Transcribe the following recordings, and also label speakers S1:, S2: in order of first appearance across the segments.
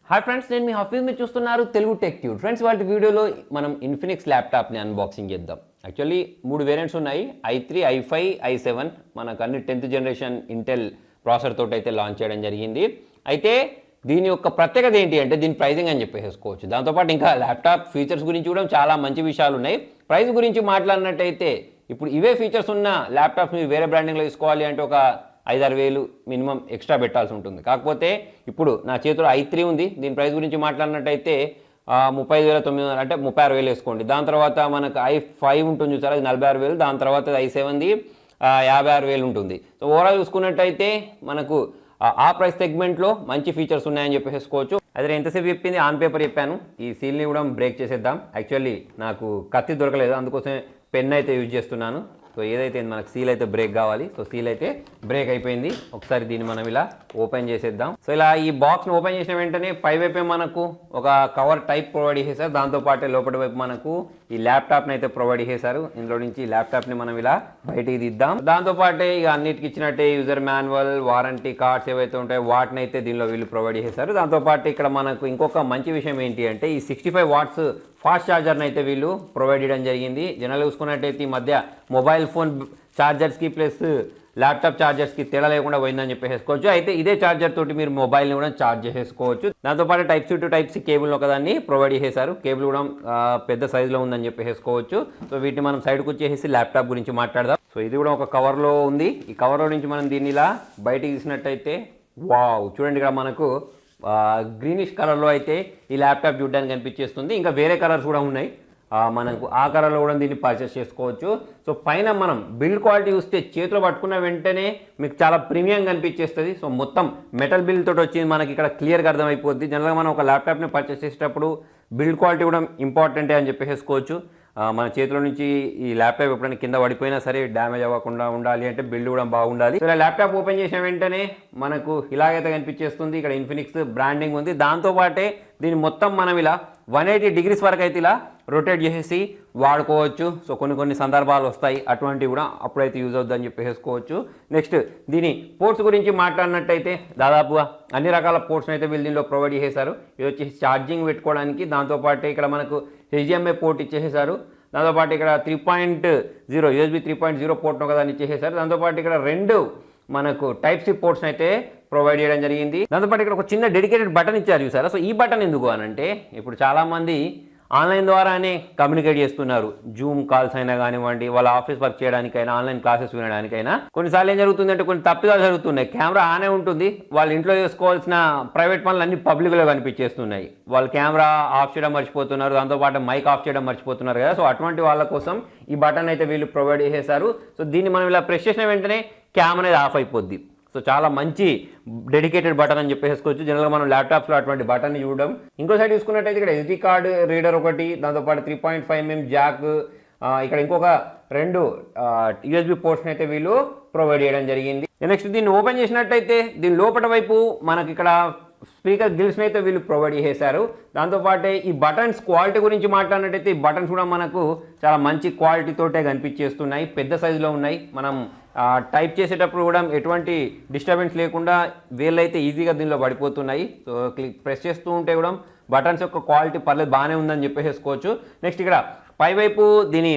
S1: Hi friends, నేను మీ హఫీజ్. మీరు చూస్తున్నారు తెలుగు టెక్ ట్యూబ్. ఫ్రెండ్స్, వాటి వీడియోలో మనం ఇన్ఫినిక్స్ ల్యాప్టాప్ని అన్బాక్సింగ్ చేద్దాం. యాక్చువల్లీ 3 వేరియంట్స్ ఉన్నాయి, i3, i5, i7. మనకు అన్ని 10th జనరేషన్ ఇంటెల్ ప్రాసెసర్ తోటి అయితే లాంచ్ చేయడం జరిగింది. అయితే దీని యొక్క ప్రత్యేకత ఏంటి అంటే దీని ప్రైజింగ్ అని చెప్పేసుకోవచ్చు. దాంతోపాటు ఇంకా ల్యాప్టాప్ ఫీచర్స్ గురించి కూడా చాలా మంచి విషయాలు ఉన్నాయి. ప్రైస్ గురించి మాట్లాడినట్టయితే ఇప్పుడు ఇవే ఫీచర్స్ ఉన్న ల్యాప్టాప్స్ మీరు వేరే బ్రాండింగ్లో తీసుకోవాలి అంటే ఒక 5-6 వేలు మినిమం ఎక్స్ట్రా పెట్టాల్సి ఉంటుంది. కాకపోతే ఇప్పుడు నా చేతిలో i3 ఉంది. దీని ప్రైస్ గురించి మాట్లాడినట్టయితే 35,900 అంటే 36,000 వేసుకోండి. దాని తర్వాత మనకు i5 ఉంటుంది చూసారా, అది 46,000. దాని తర్వాత i7ది 56,000 ఉంటుంది. సో ఓవరాల్ చూసుకున్నట్టయితే మనకు ఆ ప్రైస్ సెగ్మెంట్లో మంచి ఫీచర్స్ ఉన్నాయని చెప్పేసుకోవచ్చు. అదే ఎంతసేపు చెప్పింది ఆన్ పేపర్ చెప్పాను. ఈ సీల్ని కూడా బ్రేక్ చేసేద్దాం. యాక్చువల్లీ నాకు కత్తి దొరకలేదు, అందుకోసమే పెన్ అయితే యూజ్ చేస్తున్నాను. సో ఏదైతే మనకు సీల్ అయితే బ్రేక్ కావాలి. సో సీల్ అయితే బ్రేక్ అయిపోయింది. ఒకసారి దీన్ని మనం ఇలా ఓపెన్ చేసేద్దాం. సో ఇలా ఈ బాక్స్ని ఓపెన్ చేసిన వెంటనే పై వైపే మనకు ఒక కవర్ టైప్ ప్రొవైడ్ చేశారు. దాంతోపాటు లోపల వైపు మనకు ఈ ల్యాప్టాప్ని అయితే ప్రొవైడ్ చేశారు. ఇందులో నుంచి ల్యాప్టాప్ని మనం ఇలా బయటికి తీద్దాం. దాంతోపాటే ఇక అన్నిటికి ఇచ్చినట్టే యూజర్ మాన్యువల్, వారంటీ కార్డ్స్ ఏవైతే ఉంటాయో వాటిని అయితే దీనిలో వీళ్ళు ప్రొవైడ్ చేశారు. దాంతోపాటు ఇక్కడ మనకు ఇంకొక మంచి విషయం ఏంటి అంటే ఈ 65 వాట్స్ ఫాస్ట్ ఛార్జర్ని అయితే వీళ్ళు ప్రొవైడ్ చేయడం జరిగింది. జనరల్గా చూసుకున్నట్టయితే ఈ మధ్య మొబైల్ ఫోన్ ఛార్జర్స్కి ప్లస్ ల్యాప్టాప్ ఛార్జర్స్కి తేడా లేకుండా పోయిందని చెప్పేసుకోవచ్చు. అయితే ఇదే ఛార్జర్ తోటి మీరు మొబైల్ని కూడా ఛార్జ్ చేసేసుకోవచ్చు. దాంతోపాటు type C to type C cable ఒకదాన్ని ప్రొవైడ్ చేశారు. కేబుల్ కూడా పెద్ద సైజులో ఉందని చెప్పేసుకోవచ్చు. సో వీటిని మనం సైడ్కి వచ్చేసి ల్యాప్టాప్ గురించి మాట్లాడదాం. సో ఇది కూడా ఒక కవర్లో ఉంది. ఈ కవర్లో నుంచి మనం దీన్ని ఇలా బయటికి తీసినట్టయితే వావ్, చూడండి ఇక్కడ మనకు గ్రీనిష్ కలర్లో అయితే ఈ ల్యాప్టాప్ చూడడానికి కనిపించేస్తుంది. ఇంకా వేరే కలర్స్ కూడా ఉన్నాయి, మనకు ఆ కలర్లో కూడా దీన్ని పర్చేస్ చేసుకోవచ్చు. సో పైన మనం బిల్డ్ క్వాలిటీ చూస్తే చేతిలో పట్టుకున్న వెంటనే మీకు చాలా ప్రీమియం కనిపించేస్తుంది. సో మొత్తం మెటల్ బిల్డ్ తోటి వచ్చింది మనకి ఇక్కడ క్లియర్గా అర్థమైపోద్ది. జనరల్గా మనం ఒక ల్యాప్టాప్ని పర్చేస్ చేసేటప్పుడు బిల్డ్ క్వాలిటీ కూడా ఇంపార్టెంటే అని చెప్పేసుకోవచ్చు. మన చేతిలో నుంచి ఈ ల్యాప్టాప్ ఎప్పుడైనా కింద పడిపోయినా సరే డ్యామేజ్ అవ్వకుండా ఉండాలి అంటే బిల్డ్ కూడా బాగుండాలి. సో ఇలా ల్యాప్టాప్ ఓపెన్ చేసిన వెంటనే మనకు ఇలాగైతే కనిపించేస్తుంది. ఇక్కడ ఇన్ఫినిక్స్ బ్రాండింగ్ ఉంది. దాంతోపాటే దీన్ని మొత్తం మనం ఇలా 180 డిగ్రీస్ వరకు అయితే ఇలా రొటేట్ చేసేసి వాడుకోవచ్చు. సో కొన్ని సందర్భాలు వస్తాయి, అటువంటివి కూడా అప్పుడైతే యూజ్ అవుతుందని చెప్పేసుకోవచ్చు. నెక్స్ట్ దీని పోర్ట్స్ గురించి మాట్లాడినట్టయితే దాదాపుగా అన్ని రకాల పోర్ట్స్ని అయితే వీళ్ళు దీనిలో ప్రొవైడ్ చేశారు. ఇది వచ్చేసి ఛార్జింగ్ పెట్టుకోవడానికి. దాంతోపాటు ఇక్కడ మనకు HDMI పోర్ట్ ఇచ్చేసేసారు. దాంతోపాటు ఇక్కడ 3.0 USB 3.0 పోర్ట్ ఒకదాన్ని ఇచ్చేసేసారు. దాంతోపాటు ఇక్కడ 2 మనకు టైప్ సి పోర్ట్స్ అయితే ప్రొవైడ్ చేయడం జరిగింది. దాంతోపాటు ఇక్కడ ఒక చిన్న డెడికేటెడ్ బటన్ ఇచ్చారు చూసారా. సో ఈ బటన్ ఎందుకు అనంటే ఇప్పుడు చాలామంది ఆన్లైన్ ద్వారానే కమ్యూనికేట్ చేస్తున్నారు. జూమ్ కాల్స్ అయినా కానివ్వండి, వాళ్ళ ఆఫీస్ వర్క్ చేయడానికైనా, ఆన్లైన్ క్లాసెస్ వినడానికైనా. కొన్నిసార్లు ఏం జరుగుతుందంటే కొన్ని తప్పిదాలు జరుగుతున్నాయి. కెమెరా ఆనే ఉంటుంది, వాళ్ళ ఇంట్లో చేసుకోవాల్సిన ప్రైవేట్ పనులు అన్ని పబ్లిక్లో కనిపించేస్తున్నాయి. వాళ్ళు కెమెరా ఆఫ్ చేయడం మర్చిపోతున్నారు, దాంతోపాటు మైక్ ఆఫ్ చేయడం మర్చిపోతున్నారు కదా. సో అటువంటి వాళ్ళ కోసం ఈ బటన్ అయితే వీళ్ళు ప్రొవైడ్ చేశారు. సో దీన్ని మనం ఇలా ప్రెస్ చేసిన వెంటనే క్యామ్ అనేది ఆఫ్ అయిపోద్ది. సో చాలా మంచి డెడికేటెడ్ బటన్ అని చెప్పేసుకోవచ్చు. జనరల్గా మనం ల్యాప్టాప్స్లో అటువంటి బటన్ చూడడం. ఇంకో సైడ్ చూసుకున్నట్టయితే ఇక్కడ SD కార్డ్ రీడర్ ఒకటి, దాంతోపాటు 3.5mm జాక్, ఇక్కడ ఇంకొక 2 USB పోర్ట్స్ని అయితే వీళ్ళు ప్రొవైడ్ చేయడం జరిగింది. నెక్స్ట్ దీన్ని ఓపెన్ చేసినట్టయితే దీని లోపల వైపు మనకి ఇక్కడ స్పీకర్ గ్రిల్స్ని అయితే వీళ్ళు ప్రొవైడ్ చేశారు. దాంతోపాటే ఈ బటన్స్ క్వాలిటీ గురించి మాట్లాడినట్టయితే ఈ బటన్స్ కూడా మనకు చాలా మంచి క్వాలిటీతోటే కనిపించేస్తున్నాయి, పెద్ద సైజులో ఉన్నాయి. మనం టైప్ చేసేటప్పుడు కూడా ఎటువంటి డిస్టర్బెన్స్ లేకుండా వేళ్ళైతే ఈజీగా దీనిలో పడిపోతున్నాయి. సో ప్రెస్ చేస్తూ ఉంటే కూడా బటన్స్ యొక్క క్వాలిటీ పర్లేదు, బాగానే ఉందని చెప్పేసుకోవచ్చు. నెక్స్ట్ ఇక్కడ పైవైపు దీని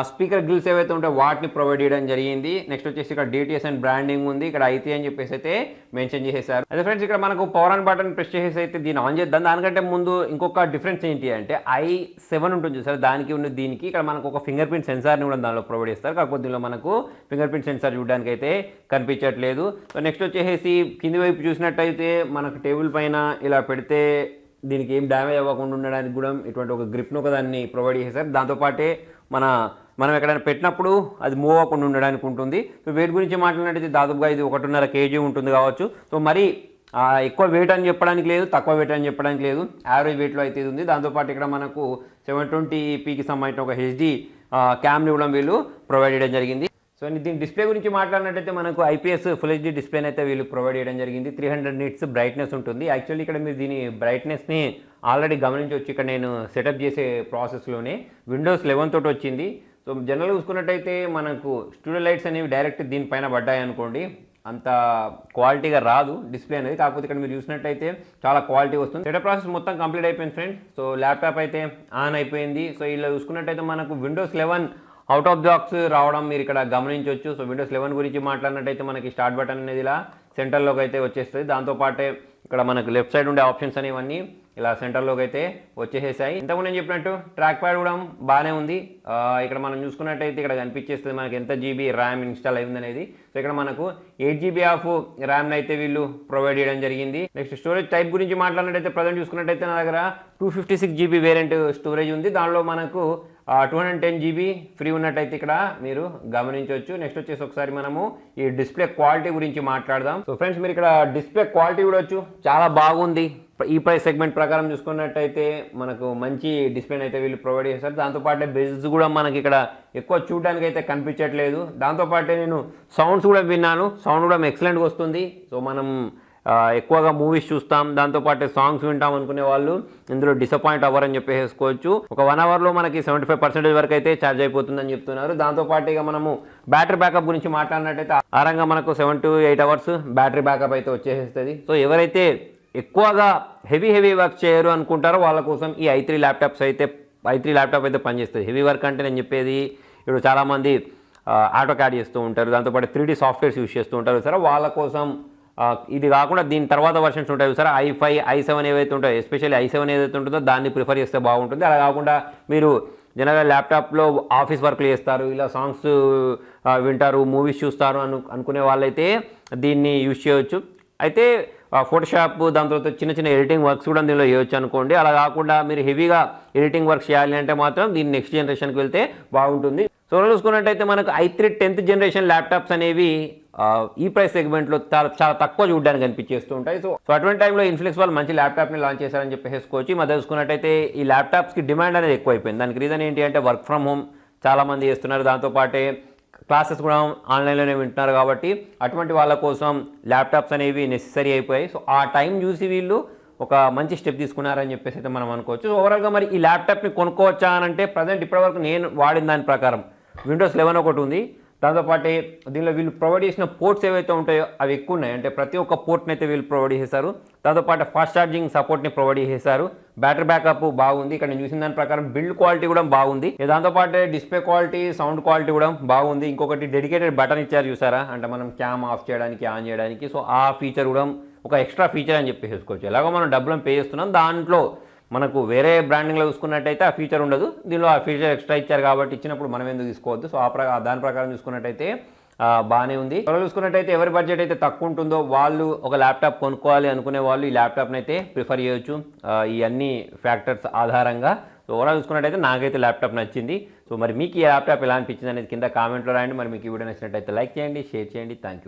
S1: స్పీకర్ గ్రిల్స్ ఏవైతే ఉంటాయో వాటిని ప్రొవైడ్ చేయడం జరిగింది. నెక్స్ట్ వచ్చేసి ఇక్కడ DTS అండ్ బ్రాండింగ్ ఉంది. ఇక్కడ i3 అని చెప్పేసి అయితే మెన్షన్ చేసేసారు. అదే ఫ్రెండ్స్, ఇక్కడ మనకు పవర్ ఆన్ బటన్ ప్రెస్ చేసేసి అయితే దీన్ని ఆన్ చేద్దాం. దానికంటే ముందు ఇంకొక డిఫరెన్స్ ఏంటి అంటే i7 ఉంటుంది చూసారు, దానికి ఉన్న దీనికి ఇక్కడ మనకు ఒక ఫింగర్ ప్రింట్ సెన్సార్ని కూడా దానిలో ప్రొవైడ్ చేస్తారు. కాకపోతే దీనిలో మనకు ఫింగర్ ప్రింట్ సెన్సార్ చూడడానికి అయితే కనిపించట్లేదు. సో నెక్స్ట్ వచ్చేసి కింది వైపు చూసినట్టయితే మనకు టేబుల్ పైన ఇలా పెడితే దీనికి ఏం డ్యామేజ్ అవ్వకుండా ఉండడానికి కూడా ఇటువంటి ఒక గ్రిప్ను ఒకదాన్ని ప్రొవైడ్ చేశారు. దాంతోపాటే మనం ఎక్కడైనా పెట్టినప్పుడు అది మూవ్ అవ్వకుండా ఉండడానికి ఉంటుంది. సో వెయిట్ గురించి మాట్లాడినట్టయితే దాదాపుగా ఇది 1.5 kg ఉంటుంది కావచ్చు. సో మరి ఎక్కువ వెయిట్ అని చెప్పడానికి లేదు, తక్కువ వెయిట్ అని చెప్పడానికి లేదు, యావరేజ్ వెయిట్లో అయితే ఇది ఉంది. దాంతోపాటు ఇక్కడ మనకు 720pకి సంబంధించిన ఒక HD క్యామ్ని కూడా వీళ్ళు ప్రొవైడ్ చేయడం జరిగింది. సో దీని డిస్ప్లే గురించి మాట్లాడినట్టయితే మనకు IPS ఫుల్ HD డిస్ప్లేని అయితే వీళ్ళు ప్రొవైడ్ చేయడం జరిగింది. 300 nits బ్రైట్నెస్ ఉంటుంది. యాక్చువల్లీ ఇక్కడ మీరు దీని బ్రైట్నెస్ని ఆల్రెడీ గమనించవచ్చు. ఇక్కడ నేను సెటప్ చేసే ప్రాసెస్లోనే Windows 11 తోటి వచ్చింది. సో జనరల్గా చూసుకున్నట్టయితే మనకు స్టూడియో లైట్స్ అనేవి డైరెక్ట్ దీనిపైన పడ్డాయి అనుకోండి, అంత క్వాలిటీగా రాదు డిస్ప్లే అనేది. కాకపోతే ఇక్కడ మీరు చూసినట్టయితే చాలా క్వాలిటీ వస్తుంది. సెటప్ ప్రాసెస్ మొత్తం కంప్లీట్ అయిపోయింది ఫ్రెండ్స్. సో ల్యాప్టాప్ అయితే ఆన్ అయిపోయింది. సో ఇలా చూసుకున్నట్టయితే మనకు విండోస్ 11 అవుట్ ఆఫ్ బాక్స్ రావడం మీరు ఇక్కడ గమనించవచ్చు. సో విండోస్ 11 గురించి మాట్లాడినట్టయితే మనకి స్టార్ట్ బటన్ అనేది ఇలా సెంటర్లోకి అయితే వచ్చేస్తుంది. దాంతోపాటే ఇక్కడ మనకు లెఫ్ట్ సైడ్ ఉండే ఆప్షన్స్ అనేవన్నీ ఇలా సెంటర్లోకి అయితే వచ్చేసేసాయి. ఇంతకుముందు నేను చెప్పినట్టు ట్రాక్ ప్యాడ్ కూడా బాగానే ఉంది. ఇక్కడ మనం చూసుకున్నట్టయితే ఇక్కడ కనిపించేస్తుంది మనకి ఎంత జీబీ ర్యామ్ ఇన్స్టాల్ అయింది అనేది. సో ఇక్కడ మనకు 8 GB ఆఫ్ ర్యామ్ని అయితే వీళ్ళు ప్రొవైడ్ చేయడం జరిగింది. నెక్స్ట్ స్టోరేజ్ టైప్ గురించి మాట్లాడినట్టయితే ప్రజెంట్ చూసుకున్నట్టయితే నా దగ్గర 256 GB వేరియంట్ స్టోరేజ్ ఉంది. దానిలో మనకు 210 GB ఫ్రీ ఉన్నట్టయితే ఇక్కడ మీరు గమనించవచ్చు. నెక్స్ట్ వచ్చేసి ఒకసారి మనము ఈ డిస్ప్లే క్వాలిటీ గురించి మాట్లాడదాం. సో ఫ్రెండ్స్ మీరు ఇక్కడ డిస్ప్లే క్వాలిటీ చూడొచ్చు, చాలా బాగుంది. ఈ ప్రైస్ సెగ్మెంట్ ప్రకారం చూసుకున్నట్టయితే మనకు మంచి డిస్ప్లేని అయితే వీళ్ళు ప్రొవైడ్ చేస్తారు. దాంతోపాటే బెజ్ కూడా మనకి ఇక్కడ ఎక్కువ చూడడానికి అయితే కనిపించట్లేదు. దాంతోపాటే నేను సౌండ్స్ కూడా విన్నాను, సౌండ్ కూడా ఎక్సలెంట్గా వస్తుంది. సో మనం ఎక్కువగా మూవీస్ చూస్తాం, దాంతోపాటు సాంగ్స్ వింటాం అనుకునే వాళ్ళు ఇందులో డిసప్పాయింట్ అవ్వరని చెప్పేసుకోవచ్చు. ఒక 1 అవర్లో మనకి 75% వరకు అయితే ఛార్జ్ అయిపోతుందని చెప్తున్నారు. దాంతోపాటు ఇక మనము బ్యాటరీ బ్యాకప్ గురించి మాట్లాడినట్టయితే ఆరంగా మనకు 7 to 8 అవర్స్ బ్యాటరీ బ్యాకప్ అయితే వచ్చేస్తుంది. సో ఎవరైతే ఎక్కువగా హెవీ వర్క్ చేయరు అనుకుంటారో వాళ్ళ కోసం ఈ i3 ల్యాప్టాప్ అయితే పనిచేస్తుంది. హెవీ వర్క్ అంటే నేను చెప్పేది ఇప్పుడు చాలామంది ఆటో క్యాడ్ చేస్తూ ఉంటారు, దాంతోపాటు 3D సాఫ్ట్వేర్స్ యూస్ చేస్తూ ఉంటారు సరే, వాళ్ళ కోసం ఇది కాకుండా దీని తర్వాత వర్షన్స్ ఉంటాయి సరే, i5 i7 ఏవైతే ఉంటాయో, ఎస్పెషల్లీ i7 ఏదైతే ఉంటుందో దాన్ని ప్రిఫర్ చేస్తే బాగుంటుంది. అలా కాకుండా మీరు జనరల్గా ల్యాప్టాప్లో ఆఫీస్ వర్క్లు చేస్తారు, ఇలా సాంగ్స్ వింటారు, మూవీస్ చూస్తారు అనుకునే వాళ్ళైతే దీన్ని యూజ్ చేయవచ్చు. అయితే ఫోటోషాప్ దాని తర్వాత చిన్న ఎడిటింగ్ వర్క్స్ కూడా దీనిలో చేయొచ్చు అనుకోండి. అలా కాకుండా మీరు హెవీగా ఎడిటింగ్ వర్క్ చేయాలి అంటే మాత్రం దీన్ని నెక్స్ట్ జనరేషన్కి వెళ్తే బాగుంటుంది. సో చూసుకున్నట్టయితే మనకు i3 10th జనరేషన్ ల్యాప్టాప్స్ అనేవి ఈ ప్రైస్ సెగ్మెంట్లో చాలా తక్కువ చూడడానికి కనిపించేస్తూ ఉంటాయి. సో అటువంటి టైంలో ఇన్ఫినిక్స్ వాళ్ళు మంచి ల్యాప్టాప్ని లాంచ్ చేశారని చెప్పేసుకోవచ్చు. ఈ మధ్య చూసుకున్నట్టయితే ఈ ల్యాప్టాప్స్కి డిమాండ్ అనేది ఎక్కువైపోయింది. దానికి రీజన్ ఏంటి అంటే వర్క్ ఫ్రమ్ హోమ్ చాలామంది చేస్తున్నారు, దాంతోపాటే క్లాసెస్ కూడా ఆన్లైన్లోనే వింటున్నారు. కాబట్టి అటువంటి వాళ్ళ కోసం ల్యాప్టాప్స్ అనేవి నెసెసరీ అయిపోయాయి. సో ఆ టైం చూసి వీళ్ళు ఒక మంచి స్టెప్ తీసుకున్నారని చెప్పేసి అయితే మనం అనుకోవచ్చు. సో ఓవరాల్గా మరి ఈ ల్యాప్టాప్ని కొనుక్కోవచ్చా అని అంటే ప్రజెంట్ ఇప్పటివరకు నేను వాడిన దాని ప్రకారం విండోస్ 11 ఒకటి ఉంది, దాంతోపాటు దీనిలో వీళ్ళు ప్రొవైడ్ చేసిన పోర్ట్స్ ఏవైతే ఉంటాయో అవి ఎక్కువ ఉన్నాయి. అంటే ప్రతి ఒక్క పోర్ట్ని అయితే వీళ్ళు ప్రొవైడ్ చేశారు. దాంతోపాటు ఫాస్ట్ ఛార్జింగ్ సపోర్ట్ని ప్రొవైడ్ చేశారు. బ్యాటరీ బ్యాకప్ బాగుంది. ఇక్కడ నేను చూసిన దాని ప్రకారం బిల్డ్ క్వాలిటీ కూడా బాగుంది. దాంతోపాటు డిస్ప్లే క్వాలిటీ, సౌండ్ క్వాలిటీ కూడా బాగుంది. ఇంకొకటి డెడికేటెడ్ బటన్ ఇచ్చారు చూసారా, అంటే మనం క్యామ్ ఆఫ్ చేయడానికి, ఆన్ చేయడానికి. సో ఆ ఫీచర్ కూడా ఒక ఎక్స్ట్రా ఫీచర్ అని చెప్పేసుకోవచ్చు. ఎలాగో మనం డబ్బులను పే చేస్తున్నాం, దాంట్లో మనకు వేరే బ్రాండింగ్లో చూసుకున్నట్టయితే ఆ ఫీచర్ ఉండదు, దీనిలో ఆ ఫీచర్ ఎక్స్ట్రా ఇచ్చారు కాబట్టి ఇచ్చినప్పుడు మనం ఎందుకు తీసుకోవద్దు. సో దాని ప్రకారం చూసుకున్నట్టయితే బాగానే ఉంది. త్వరలో చూసుకున్నట్టయితే ఎవరి బడ్జెట్ అయితే తక్కువ ఉంటుందో వాళ్ళు ఒక ల్యాప్టాప్ కొనుక్కోవాలి అనుకునే వాళ్ళు ఈ ల్యాప్టాప్ని అయితే ప్రిఫర్ చేయొచ్చు ఈ అన్ని ఫ్యాక్టర్స్ ఆధారంగా. సో ఓవరాల్ చూసుకున్నట్టయితే నాకైతే ల్యాప్టాప్ నచ్చింది. సో మరి మీకు ఈ ల్యాప్టాప్ ఎలా అనిపించింది అనేది కింద కామెంట్లో రాయండి. మరి మీకు ఈ వీడియో నచ్చినట్టయితే లైక్ చేయండి, షేర్ చేయండి. Thank you.